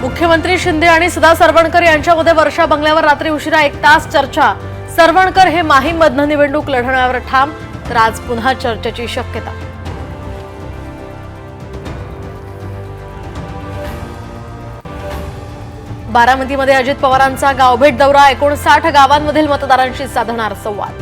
मुख्यमंत्री शिंदे आणि सदा सरवणकर यांच्यामध्ये वर्षा बंगल्यावर रात्री उशिरा 1 तास चर्चा। सरवणकर हे माहीमधनं निवडणूक लढवण्यावर ठाम, तर आज पुन्हा चर्चेची शक्यता। बारामतीमध्ये अजित पवारांचा गावभेट दौरा, 59 गावांमधील मतदारांशी साधणार संवाद।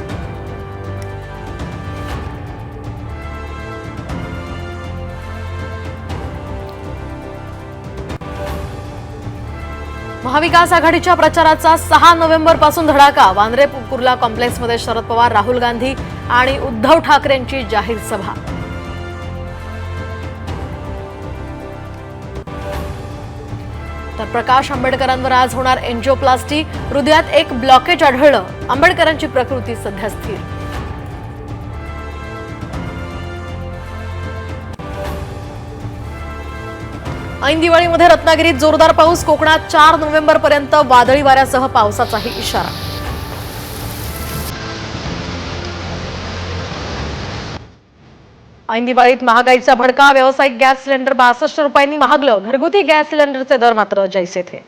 महाविकास आघाडीच्या प्रचाराचा 6 नोव्हेंबरपासून धडाका। वांद्रे कुर्ला कॉम्प्लेक्समध्ये शरद पवार, राहुल गांधी आणि उद्धव ठाकरेंची जाहीर सभा। तर प्रकाश आंबेडकरांवर आज होणार एंजिओप्लास्टी, हृदयात एक ब्लॉकेज आढळलं। आंबेडकरांची प्रकृती सध्या स्थिर। ऐन दिवाळीमध्ये रत्नागिरीत जोरदार पाऊस, कोकणात 4 नोव्हेंबरपर्यंत वादळी वाऱ्यासह पावसाचाही इशारा। ऐन दिवाळीत महागाईचा भडका, व्यावसायिक गॅस सिलेंडर 62 रुपयांनी महागलं, घरगुती गॅस सिलेंडरचे दर मात्र जैसे थे।